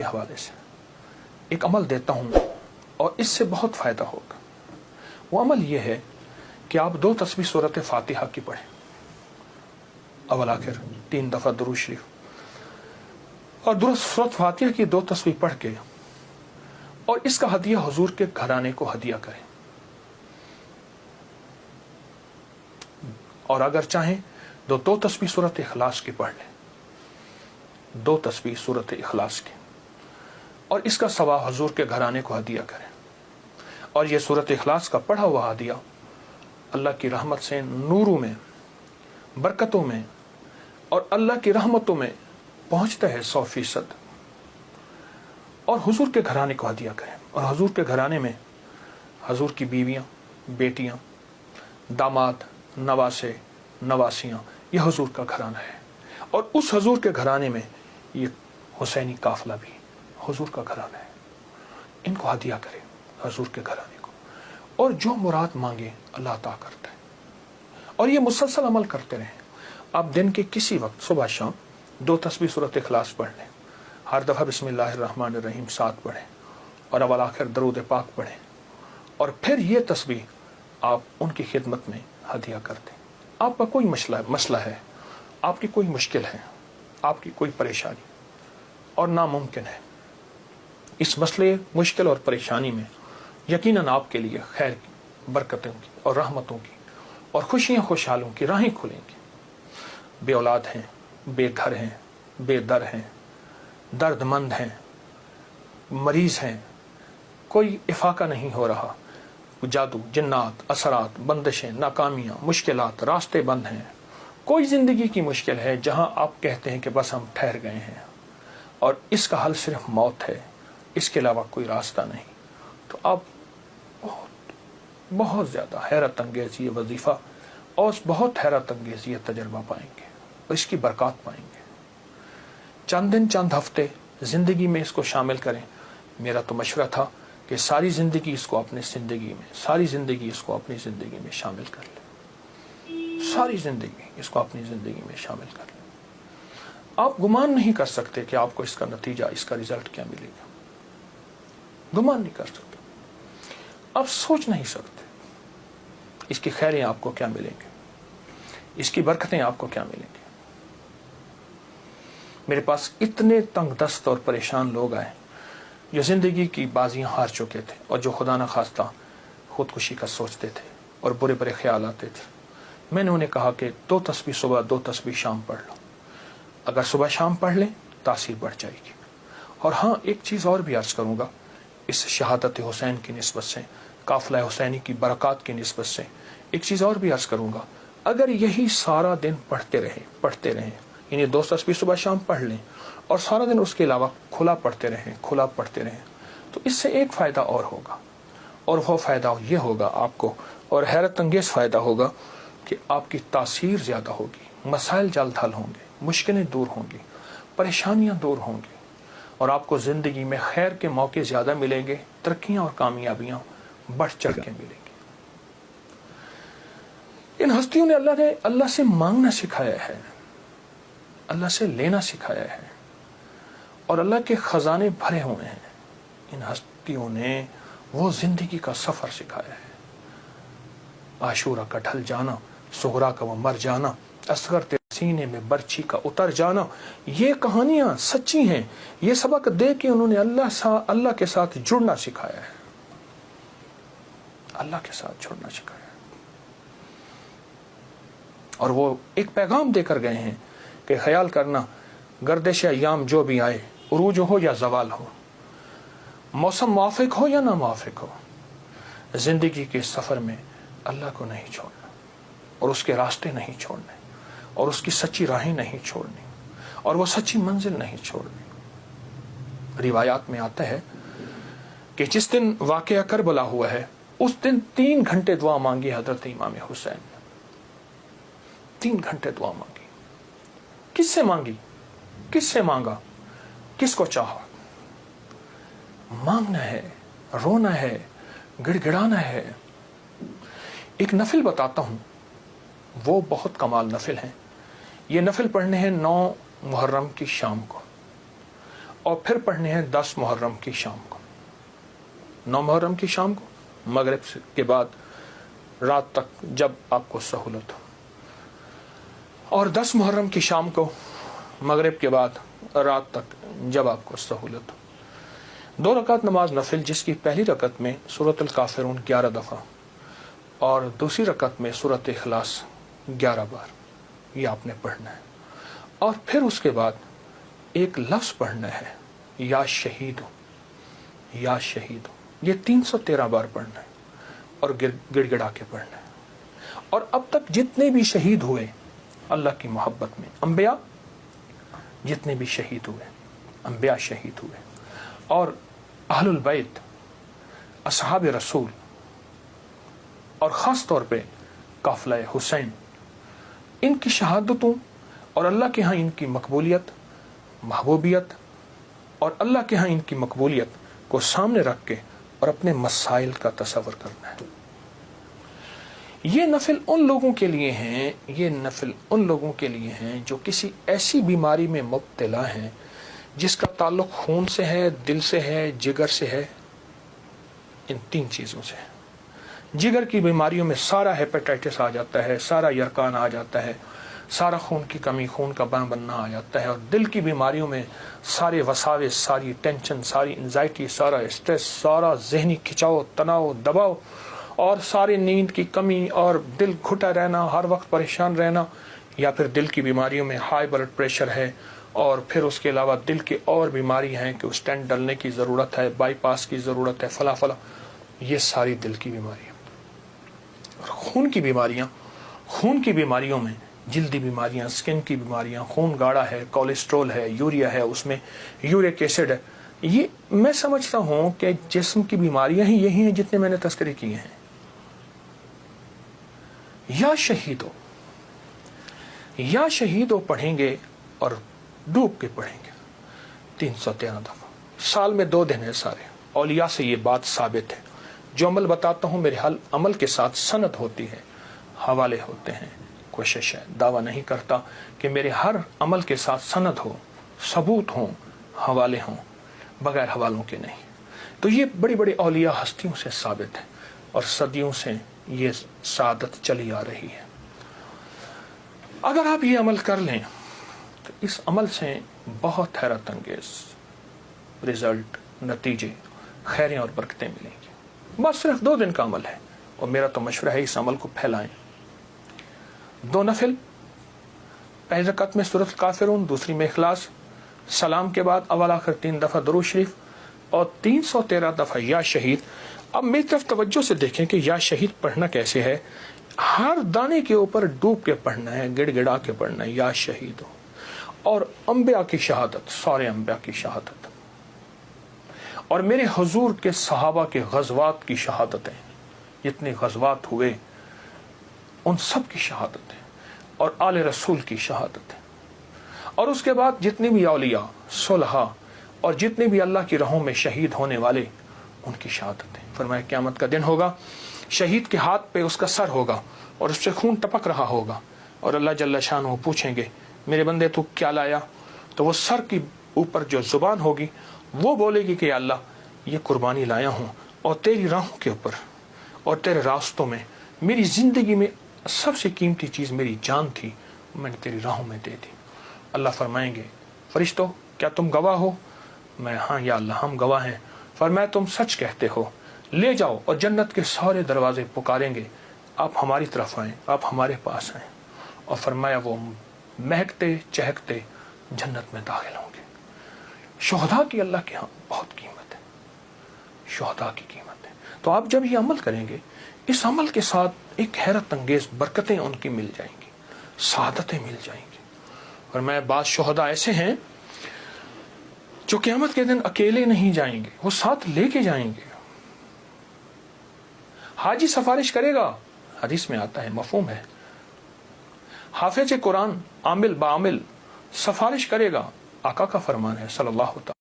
کے حوالے سے ایک عمل دیتا ہوں اور اس سے بہت فائدہ ہوگا. وہ عمل یہ ہے کہ آپ 2 تسبیح سورت فاتحہ کی پڑھیں، اول آخر 3 دفعہ درود شریف، اور سورت فاتحہ کی 2 تسبیح پڑھ کے اور اس کا ہدیہ حضور کے گھرانے کو ہدیہ کریں. اور اگر چاہیں تو 2 تسبیح سورت اخلاص کی پڑھ لیں، 2 تسبیح سورت اخلاص کی، اور اس کا ثواب حضور کے گھرانے کو ہدیہ کریں. اور یہ سورت اخلاص کا پڑھا ہوا ہدیہ اللہ کی رحمت سے نوروں میں، برکتوں میں اور اللہ کی رحمتوں میں پہنچتا ہے 100%. اور حضور کے گھرانے کو ہدیہ کریں. اور حضور کے گھرانے میں حضور کی بیویاں، بیٹیاں، داماد، نواسے، نواسیاں، یہ حضور کا گھرانہ ہے. اور اس حضور کے گھرانے میں یہ حسینی قافلہ بھی حضور کا گھرانہ ہے. ان کو ہدیہ کریں حضور کے گھرانے کو، اور جو مراد مانگے اللہ عطا کرتا ہے. اور یہ مسلسل عمل کرتے رہیں. آپ دن کے کسی وقت صبح شام 2 تسبیح سورت اخلاص پڑھ لیں، ہر دفعہ بسم اللہ الرحمن الرحیم 7 پڑھیں، اور اول آخر درود پاک پڑھیں، اور پھر یہ تسبیح آپ ان کی خدمت میں ہدیہ کر دیں. آپ کا کوئی مسئلہ ہے، آپ کی کوئی مشکل ہے، آپ کی کوئی پریشانی اور ناممکن ہے، اس مسئلے، مشکل اور پریشانی میں یقیناً آپ کے لیے خیر کی، برکتوں کی اور رحمتوں کی اور خوشیاں خوشحالوں کی راہیں کھلیں گی. بے اولاد ہیں، بے گھر ہیں، بے در ہیں، درد مند ہیں، مریض ہیں، کوئی افاقہ نہیں ہو رہا، جادو، جنات، اثرات، بندشیں، ناکامیاں، مشکلات، راستے بند ہیں، کوئی زندگی کی مشکل ہے جہاں آپ کہتے ہیں کہ بس ہم ٹھہر گئے ہیں اور اس کا حل صرف موت ہے، اس کے علاوہ کوئی راستہ نہیں، تو آپ بہت زیادہ حیرت انگیز یہ وظیفہ اور بہت حیرت انگیز یہ تجربہ پائیں گے اور اس کی برکات پائیں گے. چند دن، چند ہفتے زندگی میں اس کو شامل کریں. میرا تو مشورہ تھا کہ ساری زندگی اس کو اپنی زندگی میں، ساری زندگی اس کو اپنی زندگی میں شامل کر لیں، ساری زندگی اس کو اپنی زندگی میں شامل کر لیں. آپ گمان نہیں کر سکتے کہ آپ کو اس کا نتیجہ، اس کا رزلٹ کیا ملے گا. گمان نہیں کر سکتے، آپ سوچ نہیں سکتے اس کی خیریں آپ کو کیا ملیں گے، اس کی برکتیں آپ کو کیا ملیں گی. میرے پاس اتنے تنگ دست اور پریشان لوگ آئے جو زندگی کی بازیاں ہار چکے تھے اور جو خدا نہ خواستہ خودکشی کا سوچتے تھے اور برے برے خیال آتے تھے. میں نے انہیں کہا کہ 2 تسبیح صبح، 2 تسبیح شام پڑھ لو. اگر صبح شام پڑھ لیں تاثیر بڑھ جائے گی. اور ہاں، ایک چیز اور بھی عرض کروں گا اس شہادت حسین کی نسبت سے، قافلہ حسینی کی برکات کی نسبت سے ایک چیز اور بھی عرض کروں گا. اگر یہی سارا دن پڑھتے رہیں، یعنی 2 تسبیح صبح شام پڑھ لیں اور سارا دن اس کے علاوہ کھلا پڑھتے رہیں، تو اس سے ایک فائدہ اور ہوگا، اور وہ فائدہ یہ ہوگا آپ کو، اور حیرت انگیز فائدہ ہوگا کہ آپ کی تاثیر زیادہ ہوگی، مسائل جلد حل ہوں گے، مشکلیں دور ہوں گی، پریشانیاں دور ہوں گی، اور آپ کو زندگی میں خیر کے موقع زیادہ ملیں گے، ترقیاں اور کامیابیاں بڑھ چڑھ کے ملیں گی. ان ہستیوں نے اللہ سے مانگنا سکھایا ہے، اللہ سے لینا سکھایا ہے، اور اللہ کے خزانے بھرے ہوئے ہیں. ان ہستیوں نے وہ زندگی کا سفر سکھایا ہے. عاشورہ کا ڈھل جانا، صغرا کا وہ مر جانا، اصغر تیرے سینے میں برچھی کا اتر جانا، یہ کہانیاں سچی ہیں. یہ سبق دے کے انہوں نے اللہ کے ساتھ جڑنا سکھایا ہے، اللہ کے ساتھ جڑنا سکھایا. اور وہ ایک پیغام دے کر گئے ہیں کہ خیال کرنا، گردش ایام جو بھی آئے، عروج ہو یا زوال ہو، موسم موافق ہو یا نہ موافق ہو، زندگی کے سفر میں اللہ کو نہیں چھوڑنا، اور اس کے راستے نہیں چھوڑنے، اور اس کی سچی راہیں نہیں چھوڑنی، اور وہ سچی منزل نہیں چھوڑنی. روایات میں آتا ہے کہ جس دن واقعہ کربلا ہوا ہے اس دن 3 گھنٹے دعا مانگی حضرت امام حسین نے. 3 گھنٹے دعا مانگی. کس سے مانگی؟ کس سے مانگا؟ کس کو چاہا؟ مانگنا ہے، رونا ہے، گڑ گڑانا ہے. ایک نفل بتاتا ہوں، وہ بہت کمال نفل ہیں. یہ نفل پڑھنے ہیں 9 محرم کی شام کو، اور پھر پڑھنے ہیں 10 محرم کی شام کو، 9 محرم کی شام کو مغرب کے بعد رات تک جب آپ کو سہولت ہو، اور 10 محرم کی شام کو مغرب کے بعد رات تک جب آپ کو سہولت ہو۔ 2 رکعت نماز نفل، جس کی پہلی رکعت میں سورۃ الکافرون 11 دفعہ اور دوسری رکعت میں سورۃ اخلاص 11 بار، یہ آپ نے پڑھنا ہے۔ اور پھر اس کے بعد ایک لفظ پڑھنا ہے، یا شہید ہو، یا شہید ہو، یہ 313 بار پڑھنا ہے اور گڑ گڑا کے پڑھنا ہے۔ اور اب تک جتنے بھی شہید ہوئے اللہ کی محبت میں، انبیاء جتنے بھی شہید ہوئے، انبیاء شہید ہوئے، اور اہل البیت، اصحاب رسول، اور خاص طور پہ قافلہ حسین، ان کی شہادتوں اور اللہ کے ہاں ان کی مقبولیت، محبوبیت، اور اللہ کے ہاں ان کی مقبولیت کو سامنے رکھ کے اور اپنے مسائل کا تصور کرنا ہے۔ یہ نفل ان لوگوں کے لیے ہیں، یہ نفل ان لوگوں کے لیے ہیں جو کسی ایسی بیماری میں مبتلا ہیں جس کا تعلق خون سے ہے، دل سے ہے، جگر سے ہے، ان 3 چیزوں سے ہے۔ جگر کی بیماریوں میں سارا ہیپیٹائٹس آ جاتا ہے، سارا یرکان آ جاتا ہے، سارا خون کی کمی، خون کا بننا آ جاتا ہے، اور دل کی بیماریوں میں سارے وساوس، ساری ٹینشن، ساری انزائٹی، سارا اسٹریس، سارا ذہنی کھچاؤ، تناؤ، دباؤ، اور ساری نیند کی کمی، اور دل گھٹا رہنا، ہر وقت پریشان رہنا، یا پھر دل کی بیماریوں میں ہائی بلڈ پریشر ہے، اور پھر اس کے علاوہ دل کی اور بیماری ہیں کہ اسٹینٹ ڈلنے کی ضرورت ہے، بائی پاس کی ضرورت ہے، فلاں فلاں، یہ ساری دل کی بیماریاں۔ اور خون کی بیماریوں میں جلدی بیماریاں، سکن کی بیماریاں، خون گاڑھا ہے، کولیسٹرول ہے، یوریا ہے، اس میں یورک ایسڈ ہے، یہ میں سمجھتا ہوں کہ جسم کی بیماریاں ہی یہی ہیں جتنے میں نے تذکرے کیے ہیں۔ یا شہیدو، یا شہیدو پڑھیں گے اور ڈوب کے پڑھیں گے 313 دفعہ، سال میں 2 دن ہے سارے۔ اولیاء سے یہ بات ثابت ہے، جو عمل بتاتا ہوں میرے عمل کے ساتھ سند ہوتی ہے، حوالے ہوتے ہیں۔ کوشش ہے، دعویٰ نہیں کرتا کہ میرے ہر عمل کے ساتھ سند ہو، ثبوت ہوں، حوالے ہوں، بغیر حوالوں کے نہیں۔ تو یہ بڑی بڑی اولیاء ہستیوں سے ثابت ہے، اور صدیوں سے یہ سعادت چلی آ رہی ہے۔ اگر آپ یہ عمل کر لیں تو اس عمل سے بہت حیرت انگیز رزلٹ، نتیجے، خیریں اور برکتیں ملیں گی۔ بس صرف 2 دن کا عمل ہے، اور میرا تو مشورہ ہے اس عمل کو پھیلائیں۔ 2 نفل، پہلی رکعت میں سورۃ الکافرون، دوسری میں اخلاص، سلام کے بعد اول آخر 3 دفعہ درود شریف، اور 313 دفعہ یا شہید۔ اب میری طرف توجہ سے دیکھیں کہ یا شہید پڑھنا کیسے ہے۔ ہر دانے کے اوپر ڈوب کے پڑھنا ہے، گڑ گڑا کے پڑھنا ہے، یا شہید ہو۔ اور انبیاء کی شہادت، سارے انبیاء کی شہادت، اور میرے حضور کے صحابہ کے غزوات کی شہادتیں، جتنے غزوات ہوئے ان سب کی شہادت ہے، اور آل رسول کی شہادت ہے، اور اس کے بعد جتنے بھی اولیاء، صلحاء، اور جتنے بھی اللہ کی راہوں میں شہید ہونے والے، ان کی شہادت ہے۔ فرمایا قیامت کا دن ہوگا، شہید کے ہاتھ پہ اس کا سر ہوگا، اور اس سے خون ٹپک رہا ہوگا، اور اللہ جل شانہ پوچھیں گے میرے بندے تو کیا لایا؟ تو وہ سر کی اوپر جو زبان ہوگی وہ بولے گی کہ اللہ یہ قربانی لایا ہوں، اور تیری راہوں کے اوپر اور تیرے راستوں میں، میری زندگی میں سب سے قیمتی چیز میری جان تھی، میں نے تیری راہوں میں دے دی۔ اللہ فرمائیں گے فرشتوں کیا تم گواہ ہو؟ میں ہاں یا اللہ ہم گواہ ہیں۔ فرمایا تم سچ کہتے ہو، لے جاؤ، اور جنت کے سارے دروازے پکاریں گے آپ ہماری طرف آئیں، آپ ہمارے پاس آئیں، اور فرمایا وہ مہکتے چہکتے جنت میں داخل ہوں گے۔ شہداء کی اللہ کے ہاں بہت قیمت ہے، شہداء کی قیمت ہے۔ تو آپ جب یہ عمل کریں گے، اس عمل کے ساتھ ایک حیرت انگیز برکتیں ان کی مل جائیں گی، سعادتیں مل جائیں گی۔ اور میں بعض شہداء ایسے ہیں جو قیامت کے دن اکیلے نہیں جائیں گے، وہ ساتھ لے کے جائیں گے۔ حاجی سفارش کرے گا، حدیث میں آتا ہے، مفہوم ہے۔ حافظ قرآن عامل بعامل سفارش کرے گا، آقا کا فرمان ہے صلی اللہ تعالی